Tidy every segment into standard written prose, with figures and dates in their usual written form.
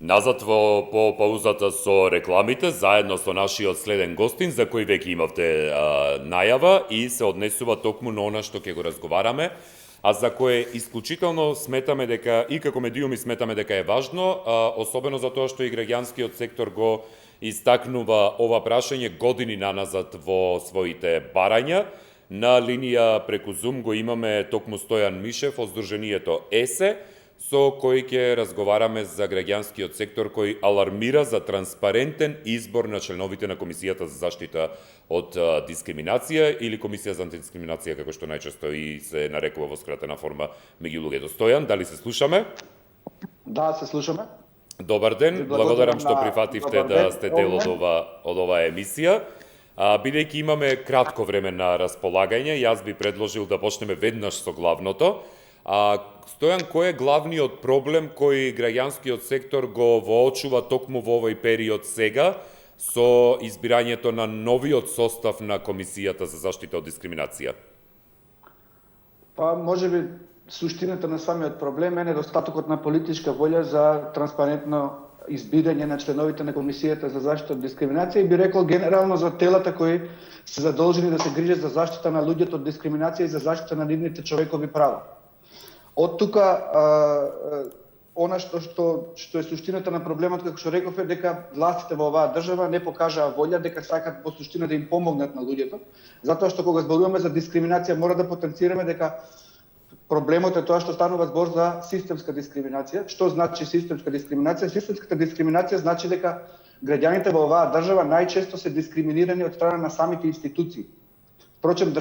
Назад по паузата со рекламите, заедно со нашиот следен гостин, за кој веќе имавте најава и се однесува токму на она што ќе го разговараме, а за кое исклучително сметаме дека, и како медиуми сметаме дека е важно, особено за тоа што и граѓанскиот сектор го истакнува ова прашање години наназад во своите барања. На линија преку Zoom го имаме токму Стојан Мишев од Сдруженијето ЕСЕ, со кој ќе разговараме за граѓанскиот сектор кој алармира за транспарентен избор на членовите на Комисијата за заштита од дискриминација или Комисија за антидискриминација, како што најчесто и се нарекува во скратена форма меѓу луѓето. Стојан, дали се слушаме? Да, се слушаме. Добар ден, благодарам што прифативте да сте дел од оваа емисија. Бидејќи имаме кратко време на располагање, јас би предложил да почнеме веднаш со главното. Стојан, кој е главниот проблем кој граѓанскиот сектор го воочува токму во овој период сега со избирањето на новиот состав на Комисијата за заштита од дискриминација? Па, можеби суштината на самиот проблем е недостатокот на политичка волја за транспарентно избирање на членовите на Комисијата за заштита од дискриминација и би рекол генерално за телата кои се задолжени да се грижат за заштита на луѓето од дискриминација и за заштита на нивните човекови права. Од тука, она што е суштината на проблемот, како што реков, е дека властите во оваа држава не покажаа волја, дека сакат во суштина да им помогнат на луѓето, затоа што кога зборуваме за дискриминација мора да потенцираме дека проблемот е тоа што станува збор за системска дискриминација. Што значи системска дискриминација? Системската дискриминација значи дека граѓаните во оваа држава најчесто се дискриминирани од страна на самите институции. Впрочем,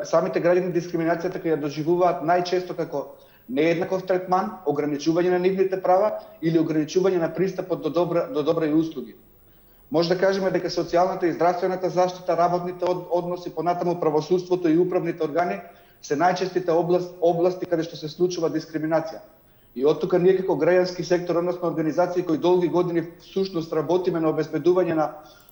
самите граѓани дискриминацијата ја доживуваат најчесто како нееднаков третман, ограничување на нивните права или ограничување на пристапот до добра и услуги. Може да кажеме дека социјалната и здравствената заштита, работните односи, понатаму правосудството и управните органи се најчестите области каде што се случува дискриминација. И од тука ние како граѓански сектор, односно организации кои долги години всушност работиме на обезбедување на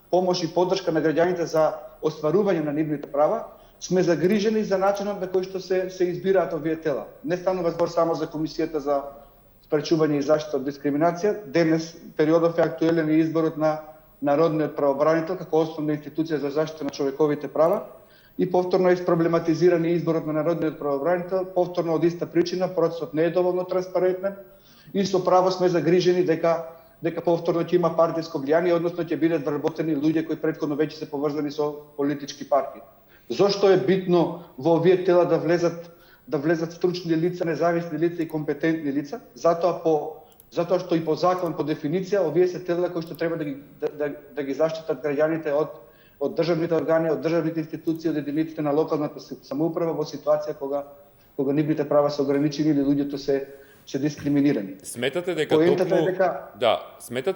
помош и поддршка на граѓаните за остварување на нивните права, сме загрижени за начинот на кој што се избираат овие тела. Не станува збор само за Комисијата за спречување и заштита од дискриминација. Денес периодов е актуелен и изборот на Народниот правобранител како основна институција за заштита на човековите права и повторно е проблематизиран и изборот на Народниот правобранител, повторно од иста причина, процесот не е доволно транспарентен и со право сме загрижени дека повторно ќе има партиско влијание, односно ќе бидат вработени луѓе кои претходно веќе се поврзани со политички партии. Зошто е битно во овие тела да влезат стручни лица, независни лица и компетентни лица? Затоа што и по закон, по дефиниција, овие се тела кои што треба да ги заштитат граѓаните од државните органи, од државните институции, од единиците на локалната самоуправа во ситуација кога нивните права се ограничени или луѓето се дискриминирани. Сметате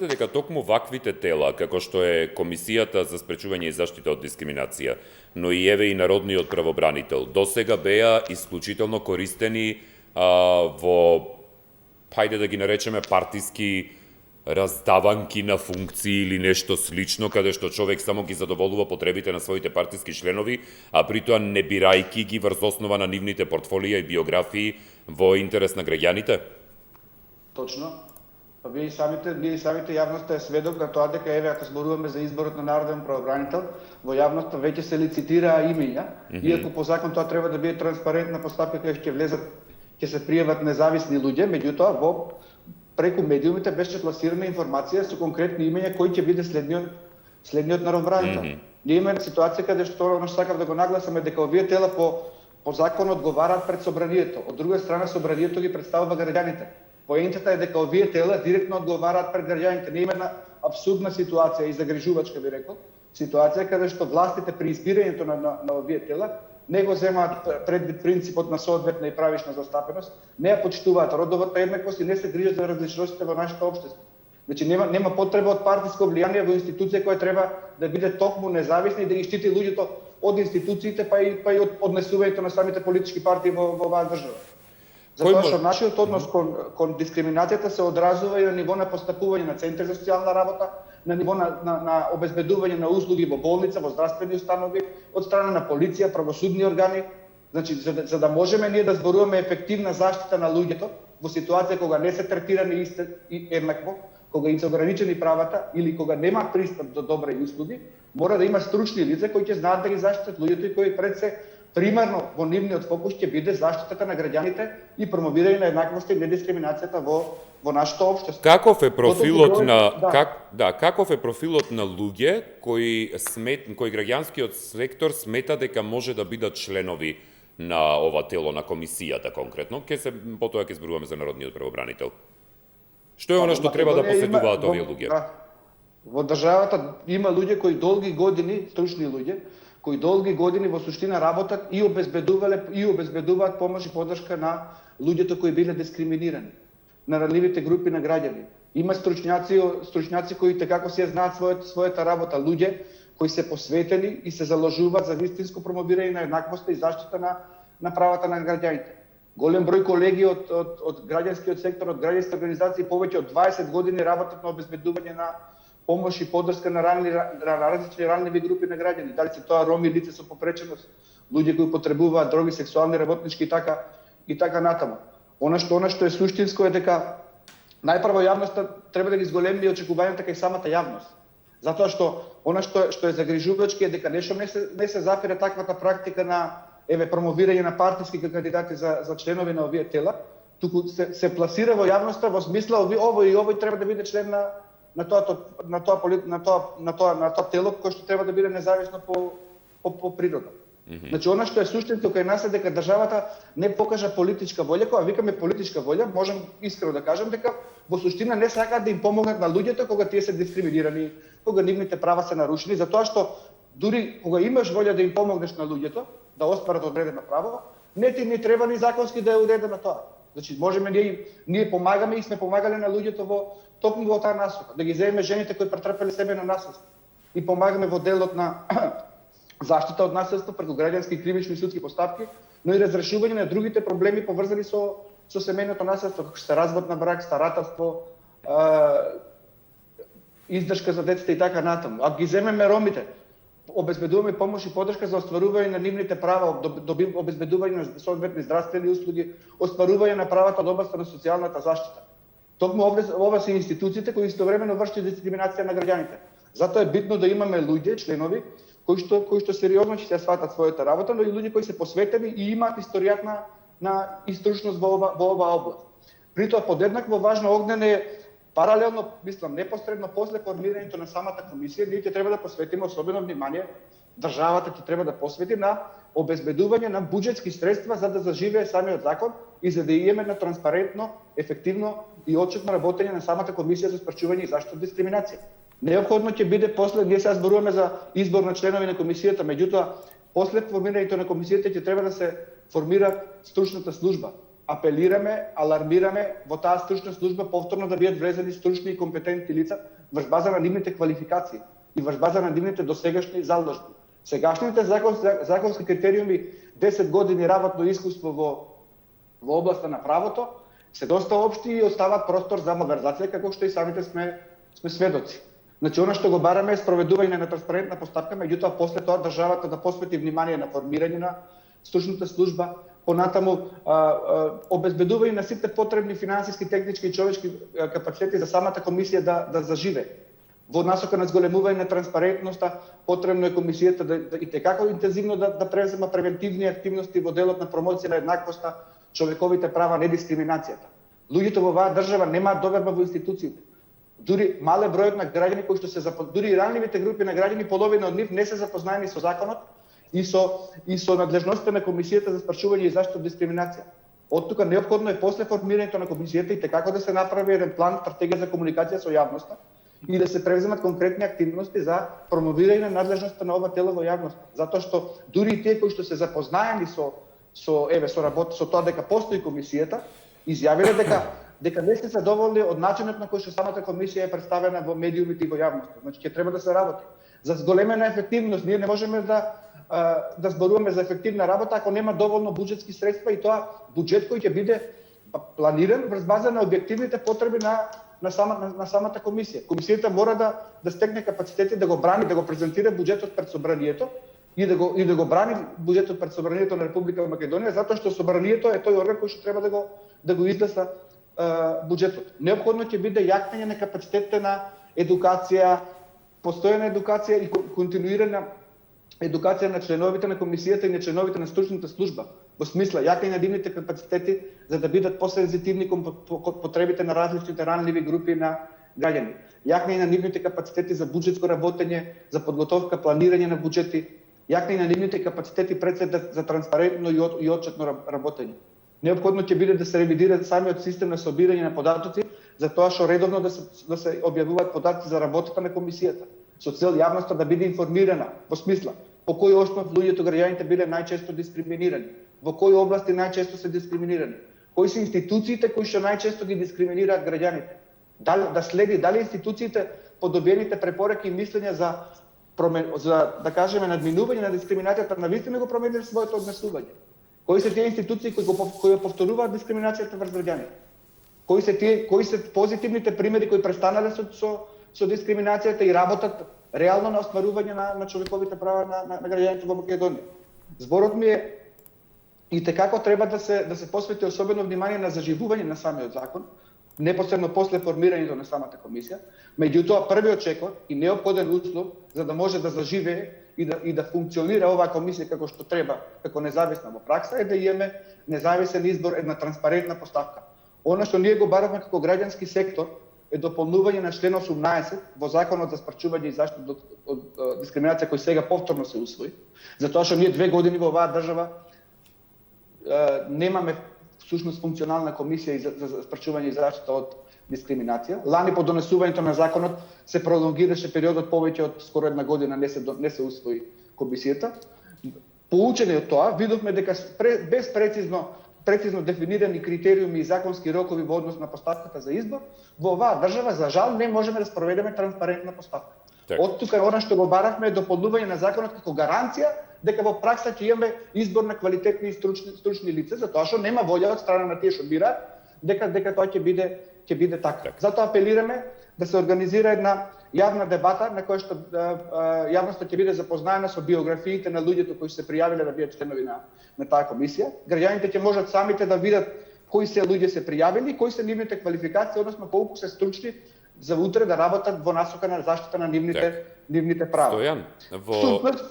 дека токму ваквите тела, како што е Комисијата за спречување и заштита од дискриминација, но и еве и Народниот правобранител, досега беа исклучително користени во, хајде да ги наречеме, партиски раздаванки на функции или нешто слично, каде што човек само ги задоволува потребите на своите партиски членови, а при тоа не бирајки ги врз основа на нивните портфолија и биографии во интерес на граѓаните? Точно. Па ние самите јавноста е сведок на тоа дека еве ако зборуваме за изборот на народен правобранител, во јавноста веќе се лицитираа имиња, иако по закон тоа треба да биде транспарентна постапка кај ќе се пријават независни луѓе, меѓутоа преку медиумите беше пласирана информација со конкретни имиња кој ќе биде следниот народбранител. Ние имаме ситуација каде што сакав да го нагласаме дека овие тела по закон одговараат пред собранието. Од друга страна собранието ги представува граѓаните. Поентата е дека овие тела директно одговараат пред граѓаните. Ние имаме една абсурдна ситуација и загрижувачка би рекол, ситуација каде што властите при избирањето на овие тела не го земаат предвид принципот на соодветна и правишна застапеност, не ја почитуваат родовата еднаквост и не се грижат за различностите во нашето општество. Значи нема потреба од партиско влијание во институција која треба да биде токму независна и да ги штити луѓето од институциите па и од однесувањето на самите политички партии во оваа држава. Затоа што нашиот однос кон дискриминацијата се одразува и на ниво на постапување на центри за социјална работа, на ниво на обезбедување на услуги во болница, во здравствени установи, од страна на полиција, правосудни органи. Значи, за да можеме ние да зборуваме ефективна заштита на луѓето во ситуација кога не се третирани исто и еднакво, кога им се ограничени правата или кога нема пристап до добри услуги, мора да има стручни лица кои ќе знаат да ги заштитат луѓето и кои пред се примерно во нивниот фокус ќе биде заштитата на граѓаните и промовирање на еднаквоста и недискриминацијата во нашето општество. Каков е профилот на Да. каков е профилот на луѓе кои граѓанскиот сектор смета дека може да бидат членови на ова тело, на комисијата конкретно? Потоа ќе зборуваме за народниот правобранител. Што е она што треба да поседуваат овие луѓе? Да. Во државата има луѓе кои долги години, стручни луѓе, кои долги години во суштина работат и обезбедуваат помош и поддршка на луѓето кои биле дискриминирани, на ранливите групи на граѓани. Има стручњаци кои како се знаат својата работа, луѓе кои се посветени и се заложуваат за вистинско промовирање на еднаквоста и заштита на правата на граѓаните. Голем број колеги од граѓанскиот сектор, од граѓански организации повеќе од 20 години работат на обезбедување на помош и поддршка на различни ранливи групи на граѓани, дали се тоа роми, лица со попреченост, луѓе кои потребуваат дроги, сексуални работнички и така натаму. Она што е суштинско е дека најпрво јавноста треба да ги зголеми очекувањата кај самата јавност. Затоа што она што е загрижувачки е дека нешто не се зафире таквата практика на промовирање на партиски кандидати за членови на овие тела, туку се пласира во јавноста во смисла овој треба да биде член на тоа тело кој што треба да биде независно по природа. Значи, она што е суштинско кај нас е дека државата не покажа политичка волја, кога викаме политичка волја, можам искрено да кажам дека во суштина не сакаат да им помогнат на луѓето кога тие се дискриминирани, кога нивните права се нарушени, затоа што дури кога имаш волја да им помогнеш на луѓето, да остварат одредено право, не ти не треба ни законски да е уредено тоа. Значи, можеме ние помагаме и сме помагали на луѓето токму во таа насока, да ги земеме жените кои претрпеле себе на насилство и помагаме во делот на заштита од насилство преку граѓански и кривични судски постапки, но и разрешување на другите проблеми поврзани со семејното насилство, како што се развод на брак, старателство, издршка за децата и така натаму. Ако ги земеме ромите, обезбедуваме помош и поддршка за остварување на нивните права, обезбедување на соодветни здравствени услуги, остварување на правата од областа на социјалната заштита. Токму ова се институциите кои истовремено вршат дискриминација на граѓаните. Затоа е битно да имаме луѓе, членови, кои што сериозно ќе се сватат својата работа, но и луѓе кои се посветени и имаат историјат на истручност во оваа област. При тоа подеднакво важно Огнене паралелно, мислам, непосредно после формирањето на самата комисија, ние ќе треба да посветиме особено внимание, државата ќе треба да посвети на обезбедување на буџетски средства за да заживее самиот закон и за да имаме на транспарентно, ефективно и отчетно работење на самата комисија за спречување и заштита од дискриминација. Неопходно ќе биде после, ние сега зборуваме за избор на членови на комисијата, меѓутоа после формирањето на комисијата ќе треба да се формира стручната служба. Апелираме, алармираме во таа стручна служба повторно да бидат влезени стручни и компетентни лица врз база на нивните квалификации и врз база на нивните досегашни заложби. Сегашните законски критериуми 10 години работно искуство во областа на правото се доста општи и остават простор за малверзација, како што и самите сме сведоци. Значи, она што го бараме е спроведување на транспарентна постапка, меѓутоа после тоа државата да посвети внимание на формирање на стручната служба, понатаму обезбедување на сите потребни финансиски, технички и човечки капацитети за самата комисија да заживе. Во насока на зголемување на транспарентноста, потребно е комисијата да и текако интензивно да презема превентивни активности во делот на промоција на еднаквоста, човековите права, недискриминацијата. Луѓето во оваа држава немаат доверба во институциите. Дури мале бројот на граѓани кои што дури и ранливите групи на граѓани, половина од нив не се запознаени со законот и со надлежноста на комисијата за спречување и заштита од дискриминација. Од тука неопходно е после формирањето на комисијата и текако да се направи еден план, стратегија за комуникација со јавноста и да се превземат конкретни активности за промовирање на надлежноста на ова тело во јавноста. Затоа што дури и тие кои што се запознаени со тоа дека постои комисијата, изјавиле дека не се задоволни од начинот на кој што самата комисија е представена во медиумите и во јавноста. Значи ќе треба да се работи. За зголемена ефективност ние не можеме да зборуваме за ефективна работа ако нема доволно буџетски средства и тоа буџет кој ќе биде планиран врз база на објективните потреби на самата комисија. Комисијата мора да стекне капацитети да го брани, да го презентира буџетот пред собранието и да го брани буџетот пред собранието на Република Македонија, затоа што собранието е тој орган кој што треба да го изгласа буџетот. Неопходно ќе биде јакнење на капацитетите на едукација, постојана едукација и континуирана едукација на членовите на комисијата и на членовите на стручната служба, во смисла јакнење на нивните капацитети за да бидат посензитивни кон потребите на различните ранливи групи на граѓани. Јакнење на нивните капацитети за буџетско работење, за подготовка, планирање на буџети, јакнење на нивните капацитети пред се за транспарентно и отчетно работење. Неопходно ќе биде да се ревидира самиот систем на собирање на податоци, за тоа што редовно да се објавуваат податоци за работата на комисијата, со цел јавноста да биде информирана во смисла по кој основ луѓето граѓаните биле најчесто дискриминирани, во кои области најчесто се дискриминирани, кои се институциите кои што најчесто ги дискриминираат граѓаните. Да следи дали институциите по добиените препораки и мислења за да кажеме надминување на дискриминацијата навистина го промениле своето однесување. Кои се тие институции кои повторуваат дискриминацијата врз граѓаните? Кои се позитивните примери кои престанале со дискриминацијата и работат реално на остварување на човековите права на граѓаните во Македонија? Зборот ми е и како треба да се посвети особено внимание на заживување на самиот закон, непосредно после формирањето на самата комисија. Меѓутоа, првиот чекор и неопходен услов за да може да заживее и да функционира оваа комисија како што треба, како независна во пракса, е да имаме независен избор, една транспарентна поставка. Она што ние го баравме како граѓански сектор е дополнување на член 18 во Законот за спречување и заштита од дискриминација кој сега повторно се усвои, затоа што ние 2 години во оваа држава немаме всушност функционална комисија за спречување и заштита од дискриминација. Лани по донесувањето на законот се пролонгираше периодот повеќе од скоро 1 година не се усвои комисијата. Поучени од тоа, видовме дека без прецизно дефинирани критериуми и законски рокови во однос на поставката за избор, во оваа држава за жал не можеме да спроведеме транспарентна поставка. Од тука она што го баравме е дополнување на законот како гаранција дека во пракса ќе имаме избор на квалитетни и стручни лица, затоа што нема волја од страна на тие што бираат дека тоа ќе биде така. Затоа апелираме да се организира една јавна дебата на која што јавноста ќе биде запознаена со биографиите на луѓето кои се пријавиле да бидат членови на таа комисија. Граѓаните ќе можат самите да видат кои се луѓе се пријавили, кои се нивните квалификации, односно колку се стручни за утре да работат во насока на заштита на нивните права. Стојан,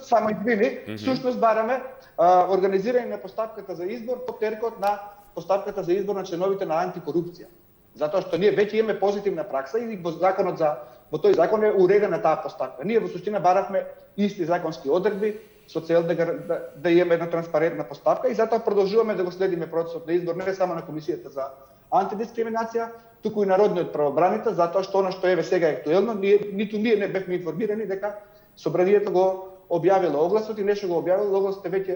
само извини, всушност бараме организирање на поставката за избор по теркот на поставката за избор на членовите на антикорупција. Затоа што ние веќе имаме позитивна пракса и во тој закон е уредена таа поставка. Ние во суштина баравме исти законски одредби со цел да имаме една транспарентна поставка и затоа продолжуваме да го следиме процесот на избор не само на комисијата за антидискриминација, туку и народниот правобранител, затоа што она што еве сега е актуелно, ниту ние не бевме информирани дека собранието го објавило огласот и нешто го објавило,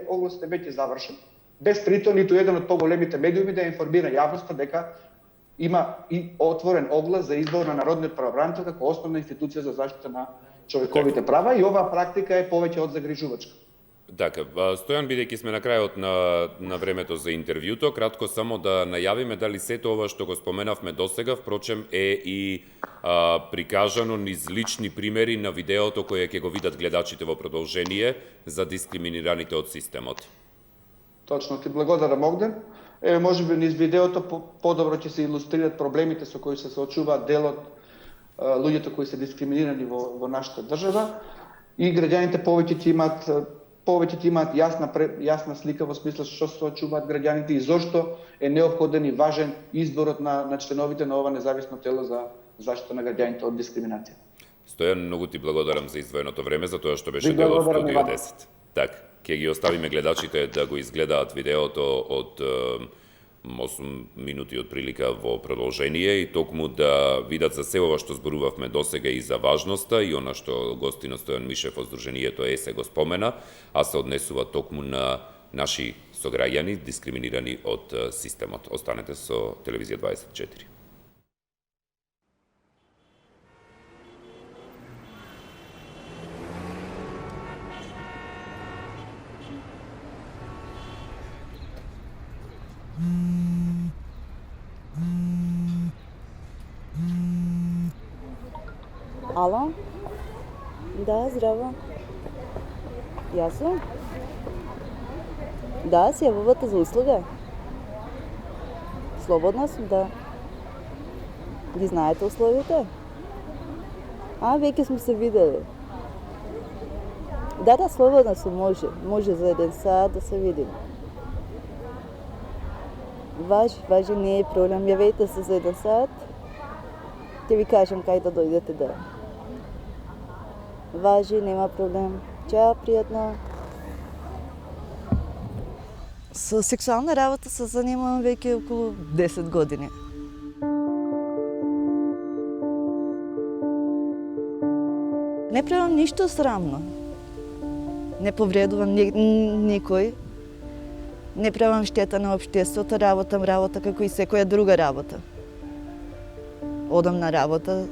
огласот е веќе завршен. Без притоа ниту еден од поголемите медиуми да информира јавноста дека има и отворен оглас за избор на народниот правобранител како основна институција за заштита на човековите права и оваа практика е повеќе од загрижувачка. Така, Стојан, бидејќи сме на крајот на времето за интервјуто, кратко само да најавиме дали сето ова што го споменавме досега, впрочем, е и прикажано низ лични примери на видеото кое ќе го видат гледачите во продолжение за дискриминираните од системот. Точно, ти благодарам, Огден. Можеби низ видеото подобро ќе се илустрират проблемите со кои се соочуваат дел од луѓето кои се дискриминирани во нашата држава и граѓаните повеќе ќе имаат јасна слика во смисла што се соочуваат граѓаните и зошто е неопходен и важен изборот на членовите на ова независно тело за заштита на граѓаните од дискриминација. Стојан, многу ти благодарам за издвоеното време, за тоа што беше дел од Студио 10. Така, ќе ги оставиме гледачите да го изгледаат видеото од 8 минути од прилика во продолжение и токму да видат за се ова што зборувавме досега и за важноста и она што гостинот Стојан Мишев од Сдруженијето ЕСЕ го спомена, а се однесува токму на наши сограѓани дискриминирани од системот. Останете со Телевизија 24. Ало? Да, здраво. Јасно? Да, се јавувате за услуга. Слободна сум, да. Ги знаете условията? Веќе сме се видели. Да, слободно се може. Може за 1 сат да се видим. Важи, не е проблем. Јавете се за 1 сат. Ќе ви кажем кај да дојдете да. Важи, нема проблем. Чао, пријатно. Со сексуална работа се занимавам веќе околу 10 години. Не правам ништо срамно. Не повредувам никој. Не правам штета на општеството, работам работа како и секоја друга работа. Одам на работа,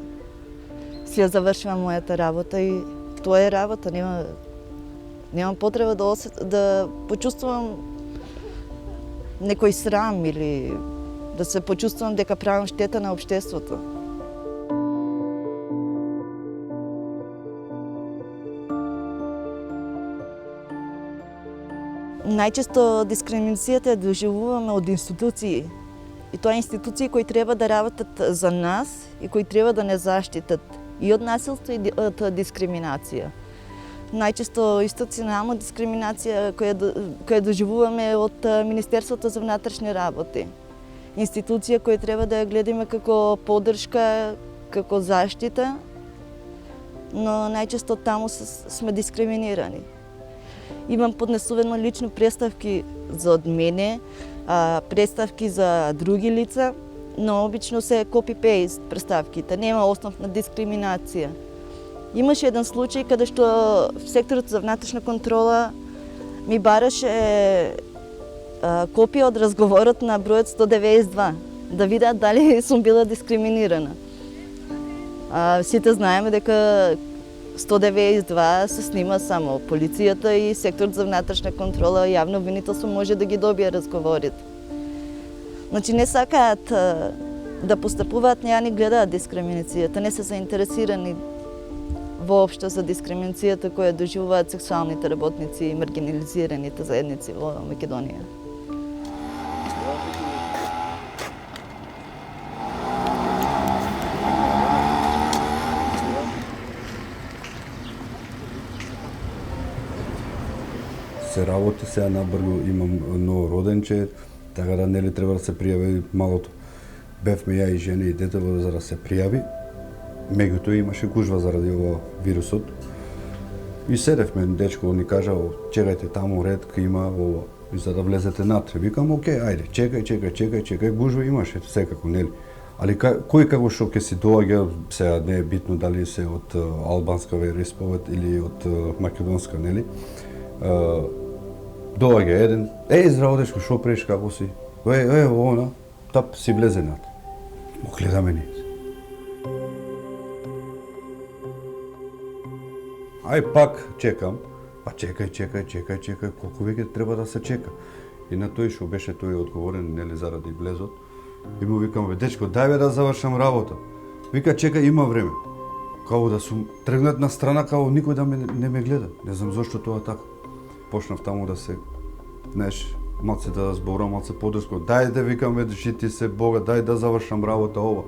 си ја завршувам мојата работа и тоа е работа. Немам потреба да почувствувам некој срам или да се почувствувам дека правам штета на општеството. Најчесто дискриминацијата ја доживуваме од институции. И тоа институции кои треба да работат за нас и кои треба да не заштитат и од насилство и од дискриминација. Најчесто институционална дискриминација која доживуваме од Министерството за внатрешни работи. Институција која треба да ја гледаме како поддршка, како заштита, но најчесто таму сме дискриминирани. Имам поднесувано лично представки за од мене, представки за други лица, но обично се копи-пейст представките, нема основ на дискриминација. Имаше еден случај каде што секторот за внатрешна контрола ми бараше копија од разговорот на бројот 192, да видат дали сум била дискриминирана. Сите знаеме дека 192 се снима само полицијата и секторот за внатрешна контрола, јавно обвинителство може да ги добие разговорите. Значи не сакаат да постапуваат, не ја ни гледаат дискриминацијата, не се заинтересирани воопшто за дискриминацијата која доживуваат сексуалните работници и маргинализираните заедници во Македонија. Се работи сега набрзо, имам ново роденче, така да нели треба да се пријави малото. Бевме ја и жена и детево за да се пријави. Меѓутоа имаше гужва заради ова вирусот. И седевме, дечко ни кажа, чекајте таму ред, има ова, и за да влезете натре. Викам, окей, ајде, чекај, гужва имаше секако, нели? Али кој како што ќе си доаѓа, сега не е битно дали се од албанска вероисповед или од македонска, нели? Доаѓа еден, здраво дечко, шо преш, како си? Она, тап си влезе натре. Му гледаме ние. Пак чекам, чекај, колку веќе треба да се чека. И на тој што беше тој одговорен, нели, заради влезот, и му викам, дечко, дај да завршам работа. Вика, чекај, има време. Као да сум тргнат на страна, као никој да не ме гледа. Не знам зошто тоа така. Почнав таму да се, знаеш, малце да зборам, малце подрско. Дај да викам, ти се Бога, дај да завршам работа ова.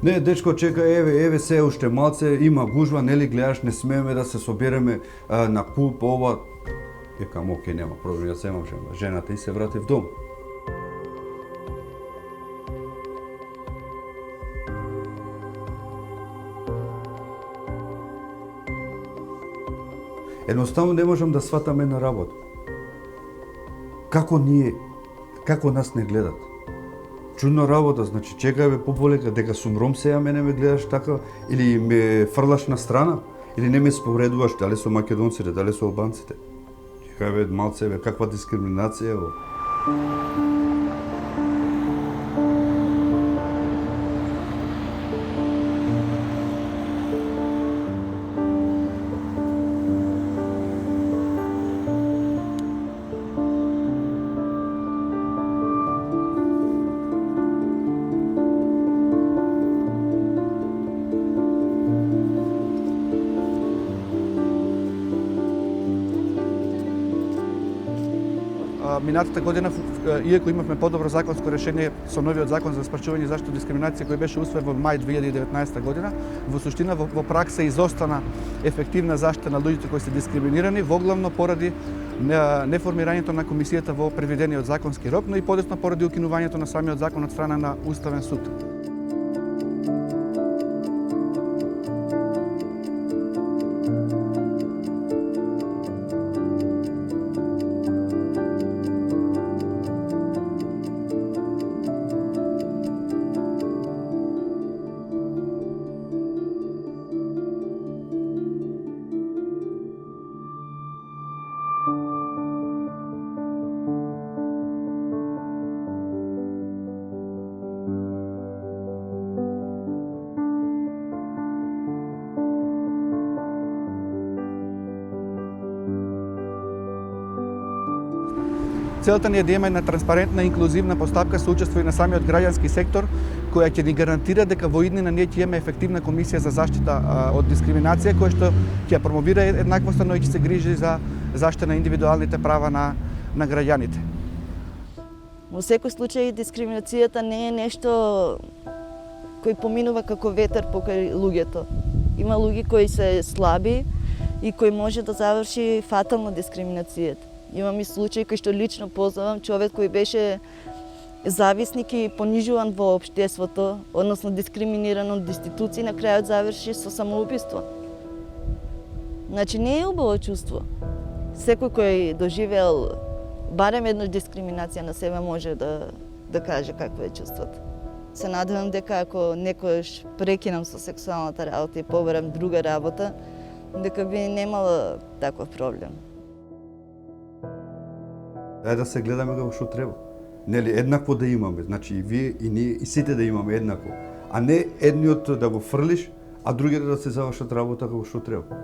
Не, дечко, чекај, еве се уште малце, има гужва, нели гледаш, не смееме да се собереме на куп, ова. Викам, окей, нема проблем, јас имам жената и се вратив дом. Едноставно не можам да сватам една работа. Како нас не гледат? Чудна работа, значи чекај пополека, дека сум ром сега мене ме гледаш така, или ме фрлаш на страна, или не ме споредуваш дали со македонците, дали со албанците. Чекај малце, каква дискриминација е. минатата година, иако имавме подобро законско решение со новиот закон за спречување и заштита од дискриминација кој беше усвоен во мај 2019 година, во суштина во пракса изостана ефективна заштита на луѓето кои се дискриминирани, воглавно поради неформирањето на комисијата во предвидениот законски рок, но и подоцна поради укинувањето на самиот закон од страна на Уставен суд. Целта ни е да имаме една транспарентна и инклузивна постапка со учество и на самиот граѓански сектор, која ќе ни гарантира дека во иднина ние ќе имаме ефективна комисија за заштита од дискриминација, која што ќе промовира еднаквоста, но и ќе се грижи за заштита на индивидуалните права на граѓаните. Во секој случај дискриминацијата не е нешто кој поминува како ветер покрај луѓето. Има луѓе кои се слаби и кои може да заврши фатално дискриминацијата. Имам и случаи кои што лично познавам, човек кој беше зависник и понижуван во општеството, односно дискриминиран од институции, на крајот заврши со самоубиство. Значи не е убаво чувство. Секој кој доживеал барем една дискриминација на себе може да каже какво е чувството. Се надевам дека ако некојаш прекинам со сексуалната работа и поберам друга работа, дека би немала таков проблем. Дај да се гледаме како што треба. Нели, еднакво да имаме, значи и вие и ние и сите да имаме еднакво, а не едниот да го фрлиш, а другите да се завршат работа како што треба.